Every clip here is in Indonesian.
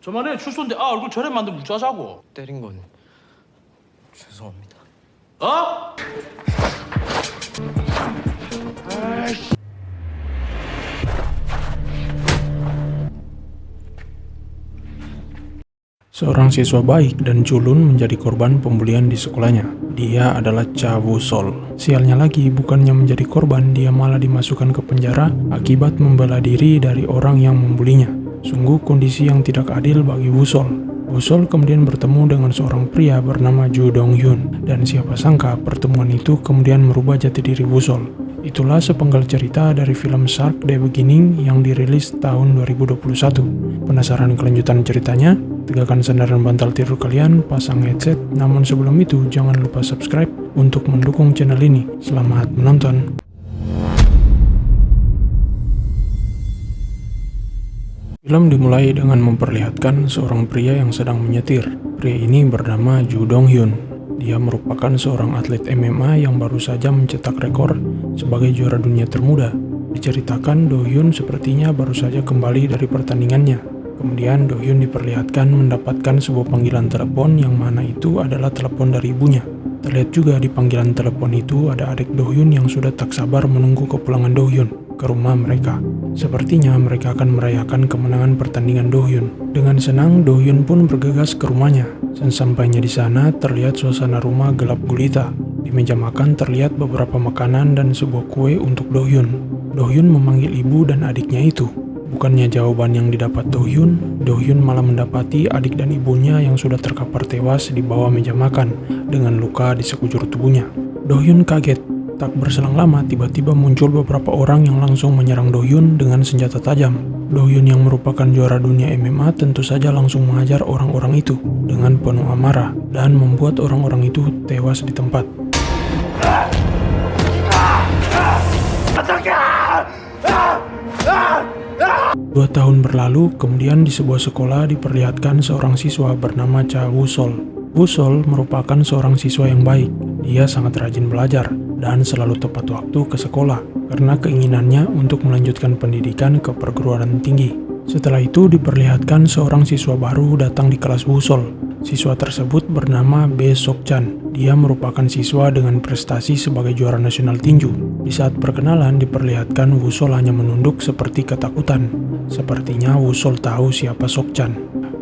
저만에 출소인데 얼굴 저래 만들면 어쩌자고. 때린 건 죄송합니다. 어? Seorang siswa baik dan culun menjadi korban pembulian di sekolahnya. Dia adalah Cha Woo-sol. Sialnya lagi, bukannya menjadi korban, dia malah dimasukkan ke penjara akibat membela diri dari orang yang membulinya. Sungguh kondisi yang tidak adil bagi Woo-sol. Woo-sol kemudian bertemu dengan seorang pria bernama Ju Dong-hyun, dan siapa sangka pertemuan itu kemudian merubah jati diri Woo-sol. Itulah sepenggal cerita dari film Shark The Beginning yang dirilis tahun 2021. Penasaran kelanjutan ceritanya? Tegakkan sandaran bantal tidur kalian, pasang headset, namun sebelum itu jangan lupa subscribe untuk mendukung channel ini. Selamat menonton! Film dimulai dengan memperlihatkan seorang pria yang sedang menyetir. Pria ini bernama Ju Dong-hyun. Dia merupakan seorang atlet MMA yang baru saja mencetak rekor sebagai juara dunia termuda. Diceritakan Do-hyun sepertinya baru saja kembali dari pertandingannya. Kemudian Do-hyun diperlihatkan mendapatkan sebuah panggilan telepon yang mana itu adalah telepon dari ibunya. Terlihat juga di panggilan telepon itu ada adik Do-hyun yang sudah tak sabar menunggu kepulangan Do-hyun ke rumah mereka. Sepertinya mereka akan merayakan kemenangan pertandingan Do-hyun. Dengan senang, Do-hyun pun bergegas ke rumahnya. Sesampainya di sana, terlihat suasana rumah gelap gulita. Di meja makan terlihat beberapa makanan dan sebuah kue untuk Do-hyun. Do-hyun memanggil ibu dan adiknya itu. Bukannya jawaban yang didapat Do-hyun malah mendapati adik dan ibunya yang sudah terkapar tewas di bawah meja makan dengan luka di sekujur tubuhnya. Do-hyun kaget. Tak berselang lama, tiba-tiba muncul beberapa orang yang langsung menyerang Do-hyun dengan senjata tajam. Do-hyun yang merupakan juara dunia MMA tentu saja langsung mengajar orang-orang itu dengan penuh amarah dan membuat orang-orang itu tewas di tempat. 2 tahun berlalu, kemudian di sebuah sekolah diperlihatkan seorang siswa bernama Cha Woo-sol. Woo-sol merupakan seorang siswa yang baik. Dia sangat rajin belajar dan selalu tepat waktu ke sekolah karena keinginannya untuk melanjutkan pendidikan ke perguruan tinggi. Setelah itu diperlihatkan seorang siswa baru datang di kelas Woo-sol. Siswa tersebut bernama Bae Sok-chan. Dia merupakan siswa dengan prestasi sebagai juara nasional tinju. Di saat perkenalan diperlihatkan Woo-sol hanya menunduk seperti ketakutan. Sepertinya Woo-sol tahu siapa Sok-chan.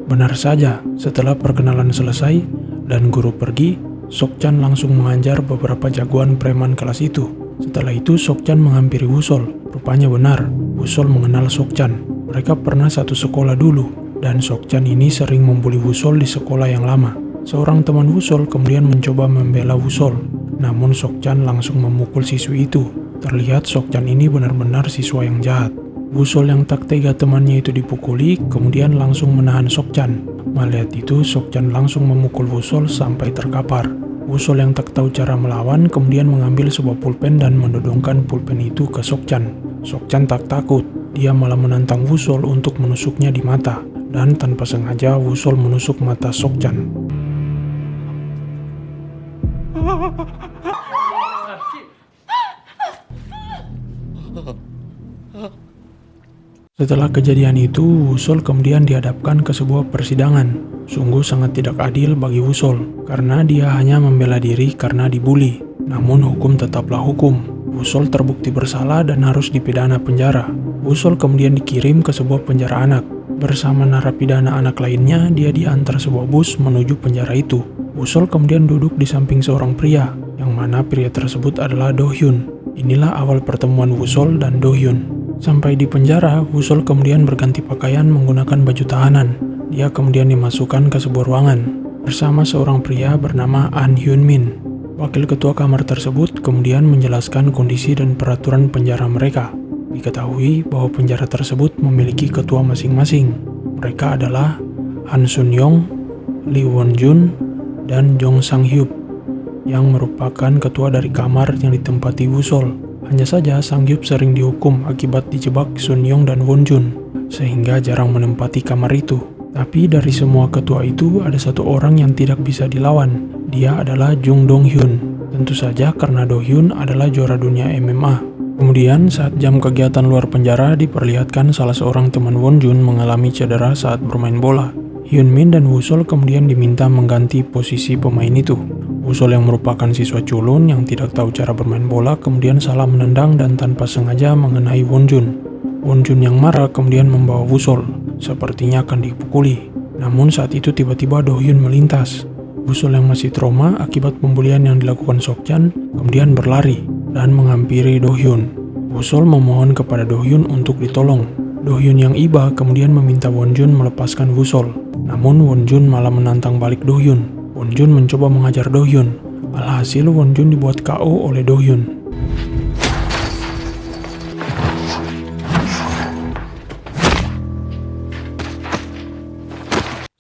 Benar saja, setelah perkenalan selesai dan guru pergi, Sok-chan langsung mengajar beberapa jagoan preman kelas itu. Setelah itu Sok-chan menghampiri Woo-sol. Rupanya benar, Woo-sol mengenal Sok-chan. Mereka pernah satu sekolah dulu, dan Sok-chan ini sering membuli Woo-sol di sekolah yang lama. Seorang teman Woo-sol kemudian mencoba membela Woo-sol, namun Sok-chan langsung memukul siswi itu. Terlihat Sok-chan ini benar-benar siswa yang jahat. Woo-sol yang tak tega temannya itu dipukuli, kemudian langsung menahan Sok-chan. Melihat itu, Sok-chan langsung memukul Woo-sol sampai terkapar. Woo-sol yang tak tahu cara melawan kemudian mengambil sebuah pulpen dan mendodongkan pulpen itu ke Sok-chan. Sok-chan tak takut, dia malah menantang Woo-sol untuk menusuknya di mata. Dan tanpa sengaja Woo-sol menusuk mata Sok-chan. Setelah kejadian itu, Woo-sol kemudian dihadapkan ke sebuah persidangan. Sungguh sangat tidak adil bagi Woo-sol, karena dia hanya membela diri karena dibully. Namun hukum tetaplah hukum. Woo-sol terbukti bersalah dan harus dipidana penjara. Woo-sol kemudian dikirim ke sebuah penjara anak. Bersama narapidana anak lainnya, dia diantar sebuah bus menuju penjara itu. Woo-sol kemudian duduk di samping seorang pria, yang mana pria tersebut adalah Do-hyun. Inilah awal pertemuan Woo-sol dan Do-hyun. Sampai di penjara, Woo-sol kemudian berganti pakaian menggunakan baju tahanan. Dia kemudian dimasukkan ke sebuah ruangan bersama seorang pria bernama An Hyun-min. Wakil ketua kamar tersebut kemudian menjelaskan kondisi dan peraturan penjara mereka. Diketahui bahwa penjara tersebut memiliki ketua masing-masing. Mereka adalah Han Sun-yong, Lee Won-jun, dan Jong Sang-hyup, yang merupakan ketua dari kamar yang ditempati Woo-sol. Hanya saja Sang-hyup sering dihukum akibat dijebak Sun-yong dan Won-jun, sehingga jarang menempati kamar itu. Tapi dari semua ketua itu ada satu orang yang tidak bisa dilawan. Dia adalah Jung Dong-hyun. Tentu saja karena Do-hyun adalah juara dunia MMA. Kemudian saat jam kegiatan luar penjara diperlihatkan salah seorang teman Won-jun mengalami cedera saat bermain bola. Hyunmin dan Wusol kemudian diminta mengganti posisi pemain itu. Wusol yang merupakan siswa culun yang tidak tahu cara bermain bola kemudian salah menendang dan tanpa sengaja mengenai Wonjun. Wonjun yang marah kemudian membawa Wusol, sepertinya akan dipukuli. Namun saat itu tiba-tiba Do-hyun melintas. Wusol yang masih trauma akibat pembulian yang dilakukan Sokchan kemudian berlari dan menghampiri Do-hyun. Wusol memohon kepada Do-hyun untuk ditolong. Do-hyun yang iba kemudian meminta Wonjun melepaskan Wusol. Namun Wonjun malah menantang balik Do-hyun. Wonjun mencoba mengajar Do-hyun. Alhasil Wonjun dibuat KO oleh Do-hyun.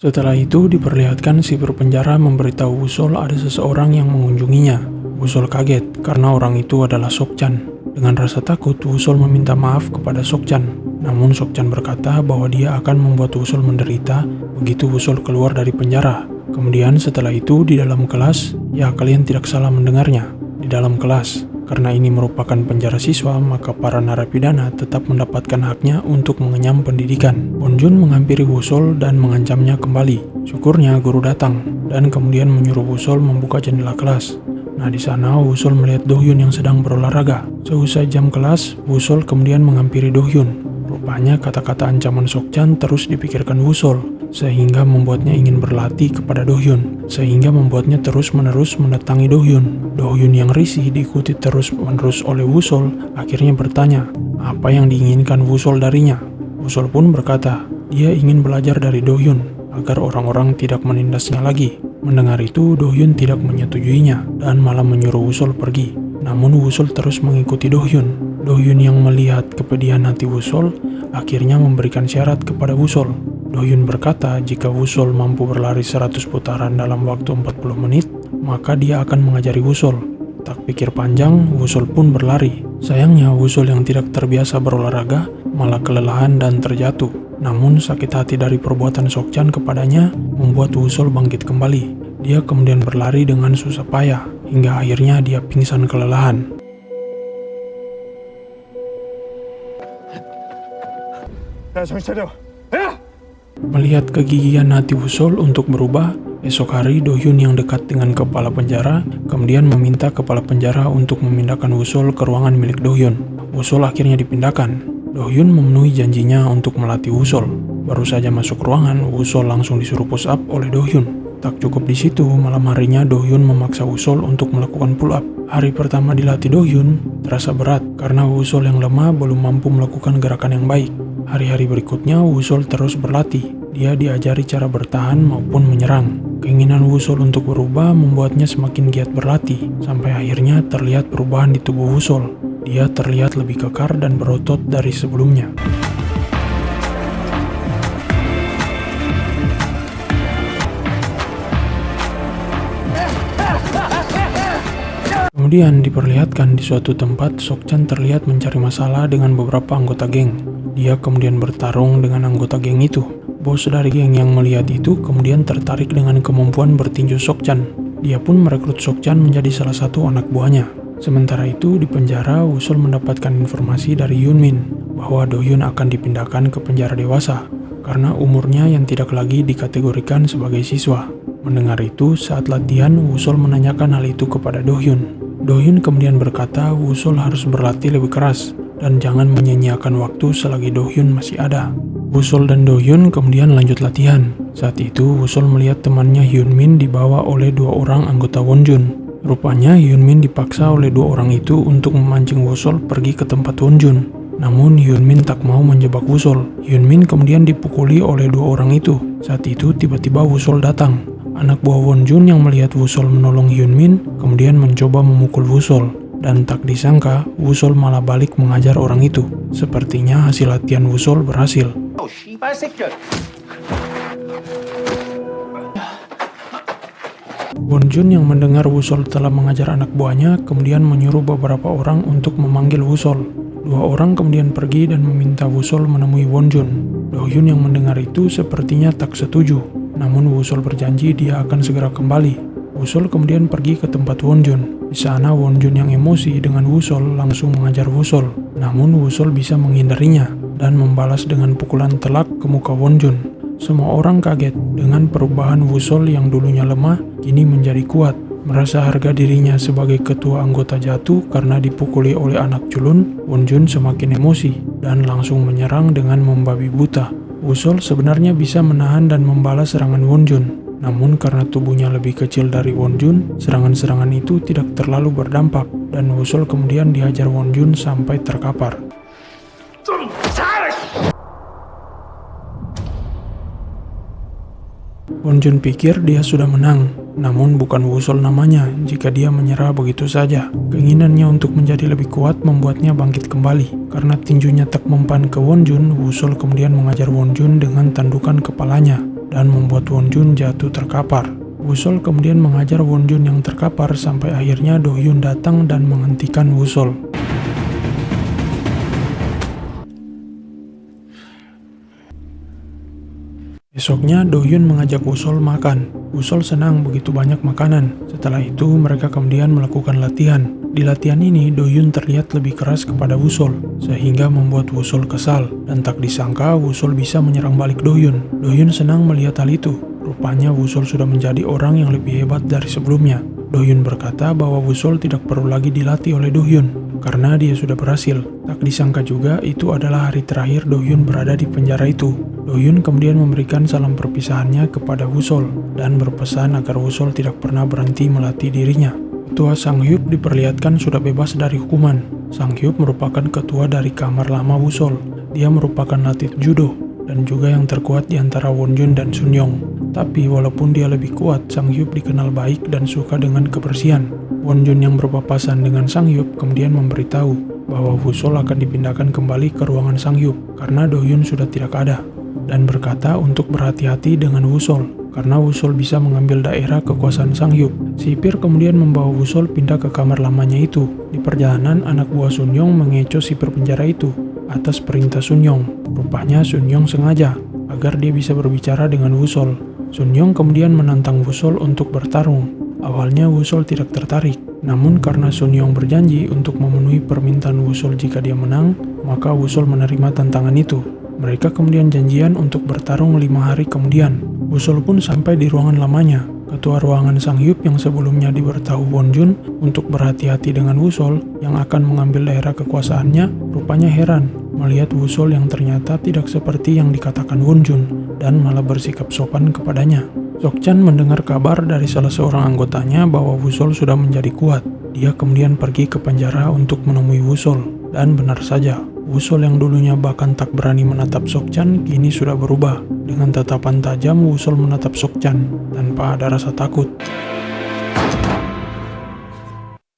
Setelah itu diperlihatkan sipir penjara memberitahu Wusol ada seseorang yang mengunjunginya. Wusol kaget karena orang itu adalah Sokchan. Dengan rasa takut, Wusol meminta maaf kepada Sokchan. Namun Sokchan berkata bahwa dia akan membuat Wusol menderita begitu Wusol keluar dari penjara. Kemudian setelah itu di dalam kelas, ya kalian tidak salah mendengarnya, di dalam kelas. Karena ini merupakan penjara siswa, maka para narapidana tetap mendapatkan haknya untuk mengenyam pendidikan. Wonjun menghampiri Wusol dan mengancamnya kembali. Syukurnya guru datang dan kemudian menyuruh Wusol membuka jendela kelas. Nah, di sana Wusol melihat Do-hyun yang sedang berolahraga. Seusai jam kelas, Wusol kemudian menghampiri Do-hyun. Rupanya kata-kata ancaman Sokchan terus dipikirkan Wusol, sehingga membuatnya ingin berlatih kepada Do-hyun, sehingga membuatnya terus-menerus mendatangi Do-hyun. Do-hyun yang risih diikuti terus-menerus oleh Wusol, akhirnya bertanya, apa yang diinginkan Wusol darinya? Wusol pun berkata, dia ingin belajar dari Do-hyun, agar orang-orang tidak menindasnya lagi. Mendengar itu, Do-hyun tidak menyetujuinya dan malah menyuruh Wusol pergi. Namun Wusol terus mengikuti Do-hyun. Do-hyun yang melihat kepedihan hati Wusol akhirnya memberikan syarat kepada Wusol. Do-hyun berkata jika Wusol mampu berlari 100 putaran dalam waktu 40 menit, maka dia akan mengajari Wusol. Tak pikir panjang, Wusol pun berlari. Sayangnya Wusol yang tidak terbiasa berolahraga malah kelelahan dan terjatuh. Namun sakit hati dari perbuatan Sokchan kepadanya membuat Wusol bangkit kembali. Dia kemudian berlari dengan susah payah hingga akhirnya dia pingsan kelelahan. Melihat kegigihan hati Wusol untuk berubah, esok hari Do-hyun yang dekat dengan kepala penjara kemudian meminta kepala penjara untuk memindahkan Wusol ke ruangan milik Do-hyun. Wusol akhirnya dipindahkan. Do-hyun memenuhi janjinya untuk melatih Wusol. Baru saja masuk ruangan, Wusol langsung disuruh push up oleh Do-hyun. Tak cukup di situ, malam harinya Do-hyun memaksa Wusol untuk melakukan pull up. Hari pertama dilatih Do-hyun terasa berat karena Wusol yang lemah belum mampu melakukan gerakan yang baik. Hari-hari berikutnya Wusol terus berlatih. Dia diajari cara bertahan maupun menyerang. Keinginan Wusol untuk berubah membuatnya semakin giat berlatih, sampai akhirnya terlihat perubahan di tubuh Wusol. Dia terlihat lebih kekar dan berotot dari sebelumnya. Kemudian diperlihatkan di suatu tempat Sokchan terlihat mencari masalah dengan beberapa anggota geng. Dia kemudian bertarung dengan anggota geng itu. Bos dari geng yang melihat itu kemudian tertarik dengan kemampuan bertinju Sokchan. Dia pun merekrut Sokchan menjadi salah satu anak buahnya. Sementara itu di penjara, Wusol mendapatkan informasi dari Hyunmin bahwa Do-hyun akan dipindahkan ke penjara dewasa karena umurnya yang tidak lagi dikategorikan sebagai siswa. Mendengar itu, saat latihan, Wusol menanyakan hal itu kepada Do-hyun. Do-hyun kemudian berkata Wusol harus berlatih lebih keras dan jangan menyia-nyiakan waktu selagi Do-hyun masih ada. Wusol dan Do-hyun kemudian lanjut latihan. Saat itu Wusol melihat temannya Hyunmin dibawa oleh 2 orang anggota Wonjun. Rupanya Hyunmin dipaksa oleh 2 orang itu untuk memancing Wusol pergi ke tempat Wonjun. Namun Hyunmin tak mau menjebak Wusol. Hyunmin kemudian dipukuli oleh 2 orang itu. Saat itu tiba-tiba Wusol datang. Anak buah Wonjun yang melihat Wusol menolong Hyunmin kemudian mencoba memukul Wusol. Dan tak disangka, Wusol malah balik mengajar orang itu. Sepertinya hasil latihan Wusol berhasil. Wonjun yang mendengar Wusol telah mengajar anak buahnya kemudian menyuruh beberapa orang untuk memanggil Wusol. 2 orang kemudian pergi dan meminta Wusol menemui Wonjun. Do-hyun yang mendengar itu sepertinya tak setuju. Namun Wusol berjanji dia akan segera kembali. Wusol kemudian pergi ke tempat Wonjun. Di sana Wonjun yang emosi dengan Wusol langsung mengajar Wusol. Namun Wusol bisa menghindarinya dan membalas dengan pukulan telak ke muka Wonjun. Semua orang kaget dengan perubahan Wusol yang dulunya lemah kini menjadi kuat. Merasa harga dirinya sebagai ketua anggota jatuh karena dipukuli oleh anak culun, Wonjun semakin emosi dan langsung menyerang dengan membabi buta. Wusol sebenarnya bisa menahan dan membalas serangan Wonjun. Namun karena tubuhnya lebih kecil dari Wonjun, serangan-serangan itu tidak terlalu berdampak dan Wusol kemudian dihajar Wonjun sampai terkapar. Wonjun pikir dia sudah menang, namun bukan Wusol namanya jika dia menyerah begitu saja. Keinginannya untuk menjadi lebih kuat membuatnya bangkit kembali. Karena tinjunya tak mempan ke Wonjun, Wusol kemudian mengajar Wonjun dengan tandukan kepalanya dan membuat Wonjun jatuh terkapar. Wusol kemudian mengajar Wonjun yang terkapar sampai akhirnya Dohyun datang dan menghentikan Wusol. Besoknya Dohyun mengajak Wusol makan. Wusol senang begitu banyak makanan. Setelah itu mereka kemudian melakukan latihan. Di latihan ini Dohyun terlihat lebih keras kepada Wusol sehingga membuat Wusol kesal dan tak disangka Wusol bisa menyerang balik Dohyun. Dohyun senang melihat hal itu. Rupanya Wusol sudah menjadi orang yang lebih hebat dari sebelumnya. Dohyun berkata bahwa Wusol tidak perlu lagi dilatih oleh Dohyun karena dia sudah berhasil. Tak disangka juga itu adalah hari terakhir Dohyun berada di penjara itu. Dohyun kemudian memberikan salam perpisahannya kepada Wusol dan berpesan agar Wusol tidak pernah berhenti melatih dirinya. Ketua Sang-hyuk diperlihatkan sudah bebas dari hukuman. Sang-hyuk merupakan ketua dari kamar lama Wusol. Dia merupakan atlet judo dan juga yang terkuat di antara Wonjun dan Sunyong. Tapi walaupun dia lebih kuat, Sang-hyuk dikenal baik dan suka dengan kebersihan. Wonjun yang berpapasan dengan Sang-hyuk kemudian memberitahu bahwa Wusol akan dipindahkan kembali ke ruangan Sang-hyuk karena Dohyun sudah tidak ada, dan berkata untuk berhati-hati dengan Wusol karena Wusol bisa mengambil daerah kekuasaan Sang-hyuk. Sipir kemudian membawa Wusol pindah ke kamar lamanya itu. Di perjalanan, anak buah Sunyong mengecoh sipir penjara itu atas perintah Sunyong. Rupanya Sunyong sengaja agar dia bisa berbicara dengan Wusol. Sunyong kemudian menantang Wusol untuk bertarung. Awalnya Wusol tidak tertarik, namun karena Sunyong berjanji untuk memenuhi permintaan Wusol jika dia menang, maka Wusol menerima tantangan itu. Mereka kemudian janjian untuk bertarung 5 hari kemudian. Wusol pun sampai di ruangan lamanya. Ketua ruangan Sang-hyuk yang sebelumnya diberitahu Wonjun untuk berhati-hati dengan Wusol yang akan mengambil daerah kekuasaannya, rupanya heran melihat Wusol yang ternyata tidak seperti yang dikatakan Wonjun dan malah bersikap sopan kepadanya. Sokchan mendengar kabar dari salah seorang anggotanya bahwa Wusol sudah menjadi kuat. Dia kemudian pergi ke penjara untuk menemui Wusol, dan benar saja, Wusol yang dulunya bahkan tak berani menatap Sokchan kini sudah berubah. Dengan tatapan tajam Wusol menatap Sokchan tanpa ada rasa takut.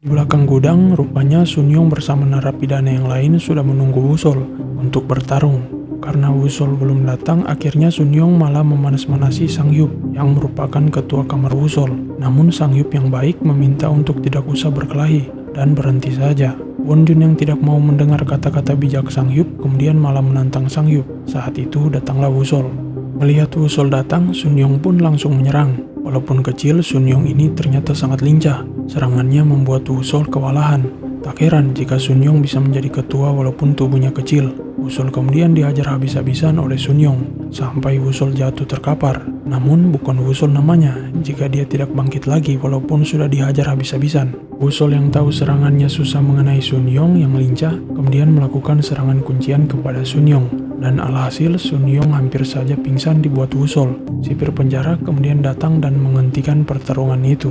Di belakang gudang, rupanya Sunyong bersama narapidana yang lain sudah menunggu Wusol untuk bertarung. Karena Wusol belum datang, akhirnya Sunyong malah memanas-manasi Sang-hyuk yang merupakan ketua kamar Wusol. Namun Sang-hyuk yang baik meminta untuk tidak usah berkelahi dan berhenti saja. Wonjun yang tidak mau mendengar kata-kata bijak Sang-hyuk kemudian malah menantang Sang-hyuk. Saat itu datanglah Wusol. Melihat Wusol datang, Sunyong pun langsung menyerang. Walaupun kecil, Sunyong ini ternyata sangat lincah. Serangannya membuat Wusol kewalahan. Tak heran jika Sunyong bisa menjadi ketua walaupun tubuhnya kecil. Wusol kemudian dihajar habis-habisan oleh Sunyong sampai Wusol jatuh terkapar. Namun bukan Wusol namanya jika dia tidak bangkit lagi walaupun sudah dihajar habis-habisan. Wusol yang tahu serangannya susah mengenai Sunyong yang lincah kemudian melakukan serangan kuncian kepada Sunyong. Dan alhasil Sunyong hampir saja pingsan dibuat Wusol. Sipir penjara kemudian datang dan menghentikan pertarungan itu.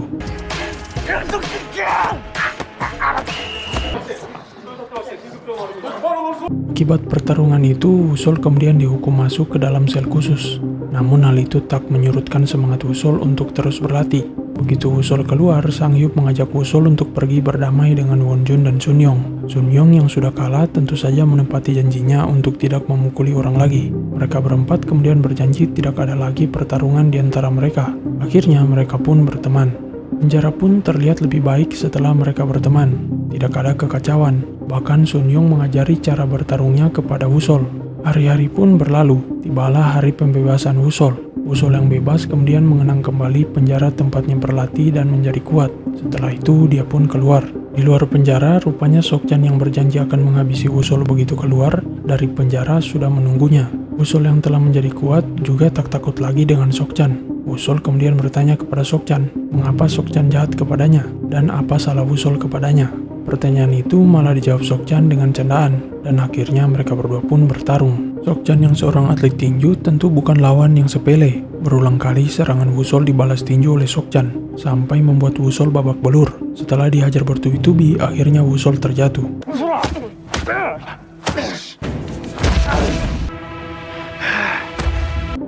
Akibat pertarungan itu, Wusol kemudian dihukum masuk ke dalam sel khusus. Namun hal itu tak menyurutkan semangat Wusol untuk terus berlatih. Begitu Wusol keluar, Sang-hyuk mengajak Wusol untuk pergi berdamai dengan Wonjun dan Sunyong. Sunyong yang sudah kalah tentu saja menepati janjinya untuk tidak memukuli orang lagi. Mereka berempat kemudian berjanji tidak ada lagi pertarungan di antara mereka. Akhirnya mereka pun berteman. Penjara pun terlihat lebih baik setelah mereka berteman. Tidak ada kekacauan. Bahkan Sunyong mengajari cara bertarungnya kepada Wusol. Hari-hari pun berlalu. Tibalah hari pembebasan Wusol. Wusol yang bebas kemudian mengenang kembali penjara tempatnya berlatih dan menjadi kuat. Setelah itu dia pun keluar. Di luar penjara, rupanya Sokchan yang berjanji akan menghabisi Wusol begitu keluar dari penjara sudah menunggunya. Wusol yang telah menjadi kuat juga tak takut lagi dengan Sokchan. Wusol kemudian bertanya kepada Sokchan, mengapa Sokchan jahat kepadanya, dan apa salah Wusol kepadanya. Pertanyaan itu malah dijawab Sokchan dengan candaan, dan akhirnya mereka berdua pun bertarung. Sokchan yang seorang atlet tinju tentu bukan lawan yang sepele. Berulang kali serangan Wusol dibalas tinju oleh Sokchan, sampai membuat Wusol babak belur. Setelah dihajar bertubi-tubi, akhirnya Wusol terjatuh.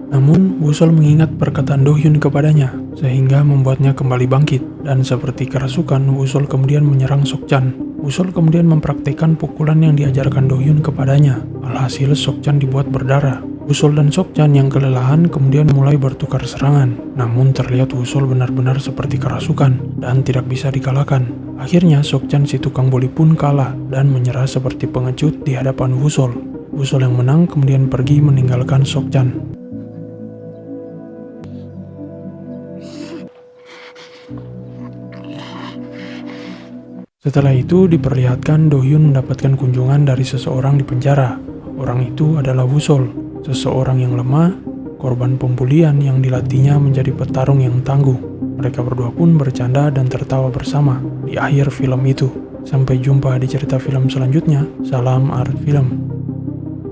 Namun, Wusol mengingat perkataan Do-hyun kepadanya, sehingga membuatnya kembali bangkit. Dan seperti kerasukan, Wusol kemudian menyerang Sokchan. Wusol kemudian mempraktikkan pukulan yang diajarkan Do-hyun kepadanya. Alhasil, Sokchan dibuat berdarah. Wusol dan Sokchan yang kelelahan kemudian mulai bertukar serangan. Namun terlihat Wusol benar-benar seperti kerasukan dan tidak bisa dikalahkan. Akhirnya, Sokchan si tukang boli pun kalah dan menyerah seperti pengecut di hadapan Wusol. Wusol yang menang kemudian pergi meninggalkan Sokchan. Setelah itu diperlihatkan Do-hyun mendapatkan kunjungan dari seseorang di penjara. Orang itu adalah Wusol, seseorang yang lemah, korban pembulian yang dilatihnya menjadi petarung yang tangguh. Mereka berdua pun bercanda dan tertawa bersama di akhir film itu. Sampai jumpa di cerita film selanjutnya. Salam Art Film.